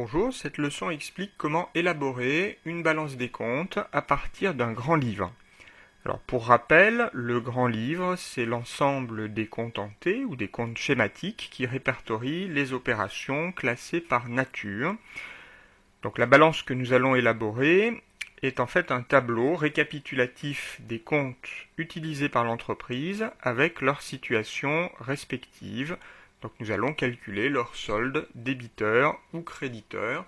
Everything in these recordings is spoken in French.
Bonjour, cette leçon explique comment élaborer une balance des comptes à partir d'un grand livre. Alors pour rappel, le grand livre, c'est l'ensemble des comptes en T ou des comptes schématiques qui répertorient les opérations classées par nature. Donc la balance que nous allons élaborer est en fait un tableau récapitulatif des comptes utilisés par l'entreprise avec leur situation respective. Donc nous allons calculer leur solde débiteur ou créditeur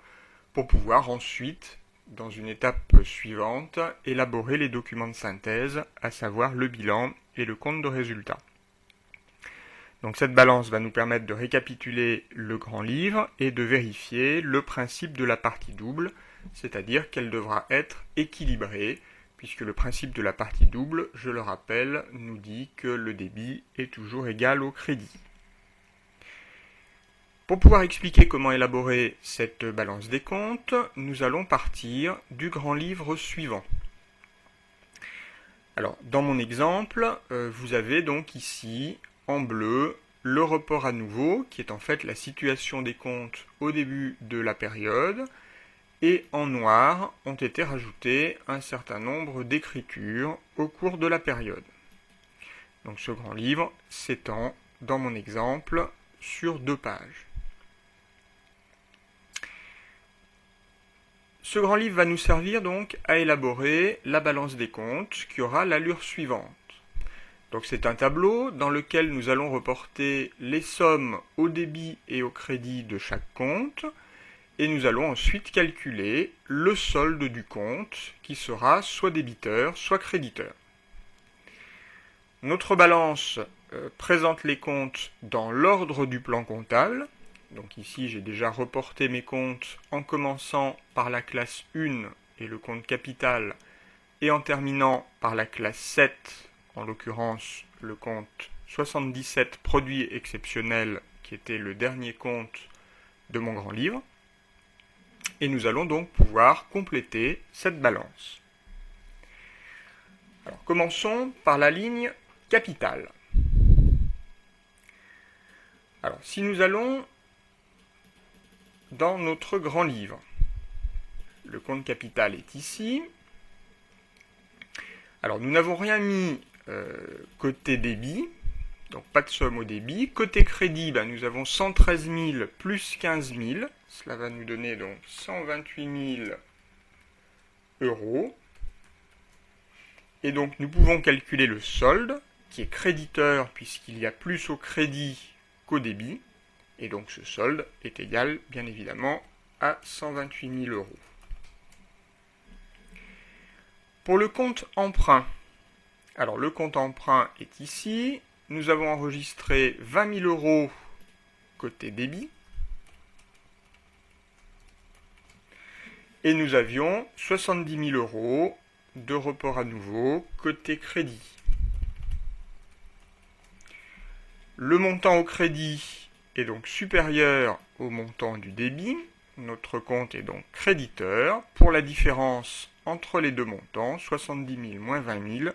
pour pouvoir ensuite, dans une étape suivante, élaborer les documents de synthèse, à savoir le bilan et le compte de résultat. Donc cette balance va nous permettre de récapituler le grand livre et de vérifier le principe de la partie double, c'est-à-dire qu'elle devra être équilibrée, puisque le principe de la partie double, je le rappelle, nous dit que le débit est toujours égal au crédit. Pour pouvoir expliquer comment élaborer cette balance des comptes, nous allons partir du grand livre suivant. Alors, dans mon exemple, vous avez donc ici, en bleu, le report à nouveau, qui est en fait la situation des comptes au début de la période, et en noir ont été rajoutés un certain nombre d'écritures au cours de la période. Donc ce grand livre s'étend, dans mon exemple, sur 2 pages. Ce grand livre va nous servir donc à élaborer la balance des comptes qui aura l'allure suivante. Donc c'est un tableau dans lequel nous allons reporter les sommes au débit et au crédit de chaque compte et nous allons ensuite calculer le solde du compte qui sera soit débiteur, soit créditeur. Notre balance présente les comptes dans l'ordre du plan comptable. Donc ici, j'ai déjà reporté mes comptes en commençant par la classe 1 et le compte capital et en terminant par la classe 7, en l'occurrence le compte 77 produit exceptionnel qui était le dernier compte de mon grand livre. Et nous allons donc pouvoir compléter cette balance. Alors, commençons par la ligne capitale. Alors, si nous allons dans notre grand livre, le compte capital est ici. Alors, nous n'avons rien mis côté débit, donc pas de somme au débit. Côté crédit, nous avons 113 000 plus 15 000. Cela va nous donner donc 128 000 euros. Et donc, nous pouvons calculer le solde, qui est créditeur, puisqu'il y a plus au crédit qu'au débit. Et donc, ce solde est égal, bien évidemment, à 128 000 euros. Pour le compte emprunt, alors le compte emprunt est ici. Nous avons enregistré 20 000 euros côté débit. Et nous avions 70 000 euros de report à nouveau côté crédit. Le montant au crédit est donc supérieur au montant du débit. Notre compte est donc créditeur. Pour la différence entre les deux montants, 70 000 moins 20 000,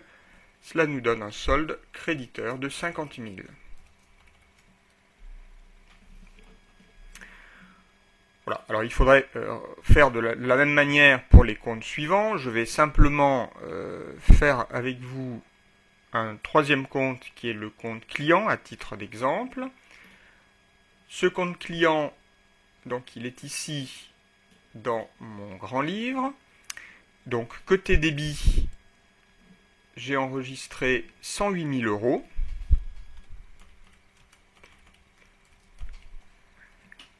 cela nous donne un solde créditeur de 50 000. Voilà. Alors il faudrait faire de la même manière pour les comptes suivants. Je vais simplement faire avec vous un troisième compte qui est le compte client à titre d'exemple. Ce compte client, donc il est ici dans mon grand livre. Donc côté débit, j'ai enregistré 108 000 euros.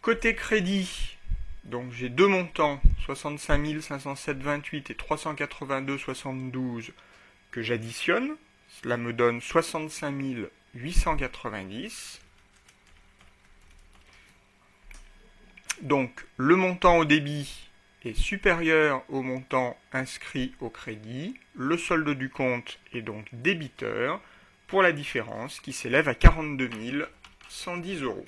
Côté crédit, donc j'ai deux montants, 65 507,28 et 382,72 que j'additionne. Cela me donne 65 890. Donc le montant au débit est supérieur au montant inscrit au crédit. Le solde du compte est donc débiteur pour la différence qui s'élève à 42 110 euros.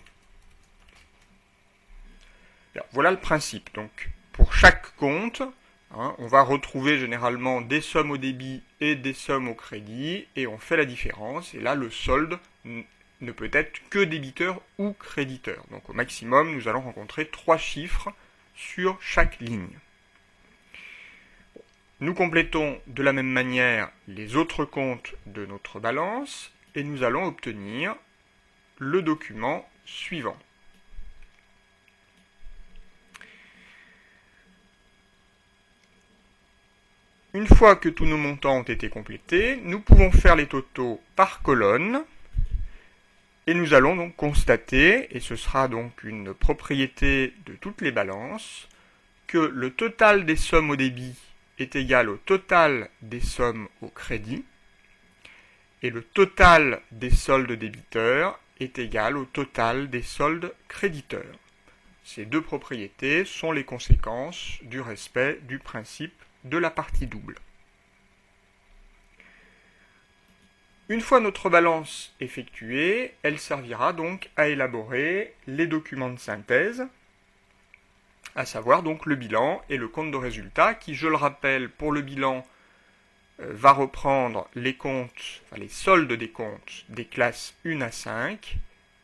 Voilà le principe. Donc pour chaque compte, on va retrouver généralement des sommes au débit et des sommes au crédit et on fait la différence. Et là, le solde ne peut être que débiteur ou créditeur. Donc au maximum, nous allons rencontrer 3 chiffres sur chaque ligne. Nous complétons de la même manière les autres comptes de notre balance et nous allons obtenir le document suivant. Une fois que tous nos montants ont été complétés, nous pouvons faire les totaux par colonne et nous allons donc constater, et ce sera donc une propriété de toutes les balances, que le total des sommes au débit est égal au total des sommes au crédit et le total des soldes débiteurs est égal au total des soldes créditeurs. Ces deux propriétés sont les conséquences du respect du principe de la partie double. Une fois notre balance effectuée, elle servira donc à élaborer les documents de synthèse, à savoir donc le bilan et le compte de résultat qui, je le rappelle, pour le bilan, va reprendre les comptes, les soldes des comptes des classes 1 à 5,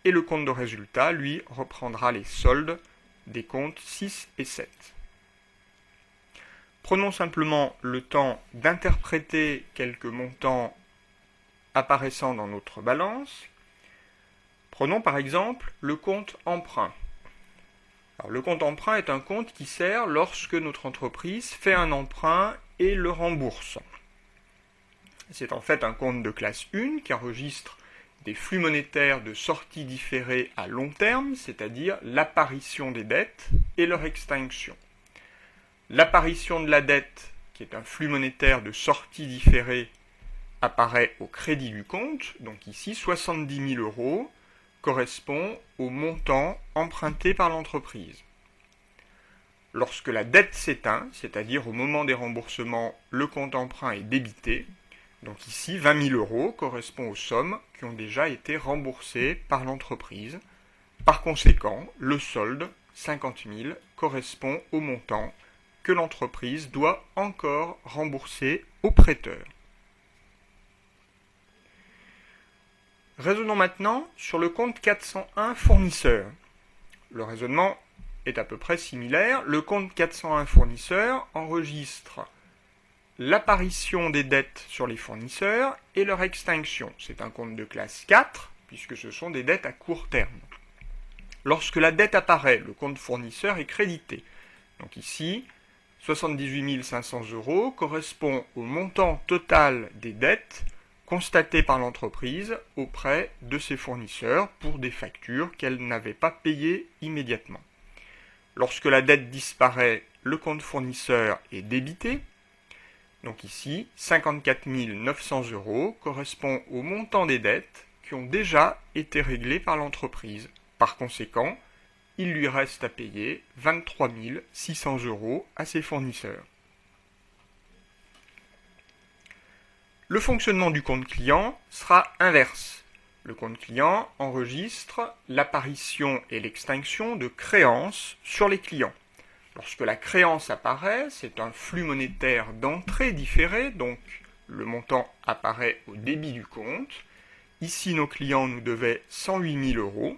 et le compte de résultat, lui, reprendra les soldes des comptes 6 et 7. Prenons simplement le temps d'interpréter quelques montants apparaissant dans notre balance. Prenons par exemple le compte emprunt. Alors, le compte emprunt est un compte qui sert lorsque notre entreprise fait un emprunt et le rembourse. C'est en fait un compte de classe 1 qui enregistre des flux monétaires de sortie différée à long terme, c'est-à-dire l'apparition des dettes et leur extinction. L'apparition de la dette, qui est un flux monétaire de sortie différée, apparaît au crédit du compte, donc ici 70 000 euros, correspond au montant emprunté par l'entreprise. Lorsque la dette s'éteint, c'est-à-dire au moment des remboursements, le compte emprunt est débité, donc ici 20 000 euros correspond aux sommes qui ont déjà été remboursées par l'entreprise. Par conséquent, le solde, 50 000, correspond au montant que l'entreprise doit encore rembourser au prêteur. Raisonnons maintenant sur le compte 401 fournisseur. Le raisonnement est à peu près similaire. Le compte 401 fournisseur enregistre l'apparition des dettes sur les fournisseurs et leur extinction. C'est un compte de classe 4, puisque ce sont des dettes à court terme. Lorsque la dette apparaît, le compte fournisseur est crédité. Donc ici, 78 500 euros correspond au montant total des dettes constatées par l'entreprise auprès de ses fournisseurs pour des factures qu'elle n'avait pas payées immédiatement. Lorsque la dette disparaît, le compte fournisseur est débité. Donc ici, 54 900 euros correspond au montant des dettes qui ont déjà été réglées par l'entreprise. Par conséquent, il lui reste à payer 23 600 euros à ses fournisseurs. Le fonctionnement du compte client sera inverse. Le compte client enregistre l'apparition et l'extinction de créances sur les clients. Lorsque la créance apparaît, c'est un flux monétaire d'entrée différé, donc le montant apparaît au débit du compte. Ici, nos clients nous devaient 108 000 euros.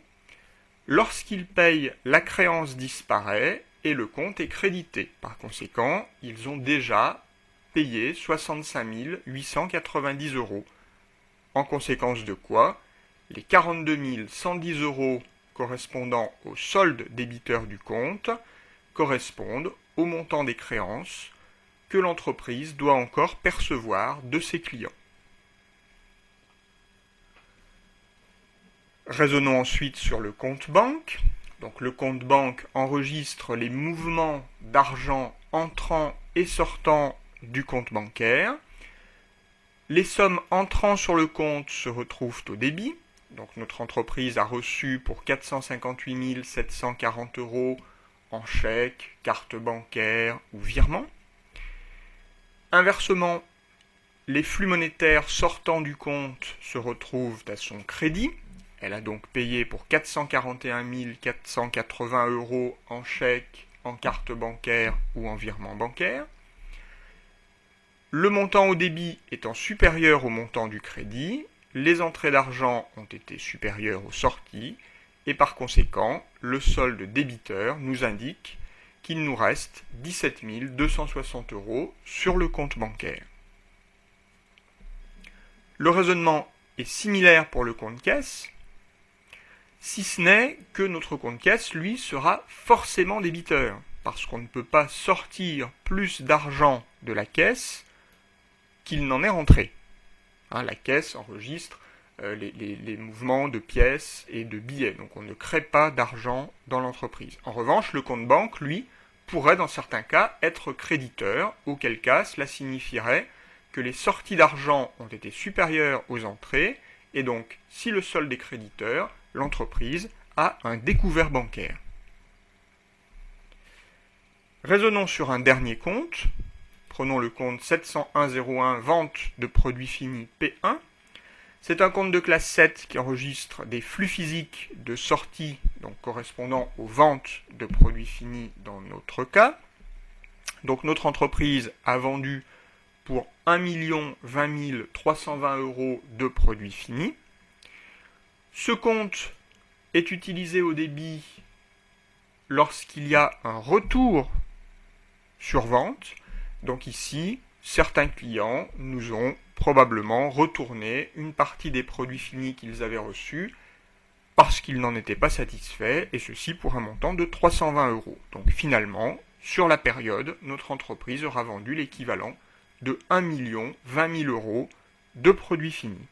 Lorsqu'ils payent, la créance disparaît et le compte est crédité. Par conséquent, ils ont déjà payé 65 890 euros. En conséquence de quoi, les 42 110 euros correspondant au solde débiteur du compte correspondent au montant des créances que l'entreprise doit encore percevoir de ses clients. Raisonnons ensuite sur le compte banque. Donc le compte banque enregistre les mouvements d'argent entrant et sortant du compte bancaire. Les sommes entrant sur le compte se retrouvent au débit. Donc notre entreprise a reçu pour 458 740 euros en chèque, carte bancaire ou virement. Inversement, les flux monétaires sortant du compte se retrouvent à son crédit. Elle a donc payé pour 441 480 euros en chèque, en carte bancaire ou en virement bancaire. Le montant au débit étant supérieur au montant du crédit, les entrées d'argent ont été supérieures aux sorties et par conséquent, le solde débiteur nous indique qu'il nous reste 17 260 € sur le compte bancaire. Le raisonnement est similaire pour le compte caisse, si ce n'est que notre compte caisse, lui, sera forcément débiteur, parce qu'on ne peut pas sortir plus d'argent de la caisse qu'il n'en est rentré. La caisse enregistre les mouvements de pièces et de billets, donc on ne crée pas d'argent dans l'entreprise. En revanche, le compte banque, lui, pourrait dans certains cas être créditeur, auquel cas cela signifierait que les sorties d'argent ont été supérieures aux entrées, et donc si le solde est créditeur, l'entreprise a un découvert bancaire. Raisonnons sur un dernier compte. Prenons le compte 70101 vente de produits finis P1. C'est un compte de classe 7 qui enregistre des flux physiques de sortie, donc correspondant aux ventes de produits finis dans notre cas. Donc notre entreprise a vendu pour 1 20 320 € de produits finis. Ce compte est utilisé au débit lorsqu'il y a un retour sur vente. Donc ici, certains clients nous ont probablement retourné une partie des produits finis qu'ils avaient reçus parce qu'ils n'en étaient pas satisfaits, et ceci pour un montant de 320 €. Donc finalement, sur la période, notre entreprise aura vendu l'équivalent de 1 20 000 € de produits finis.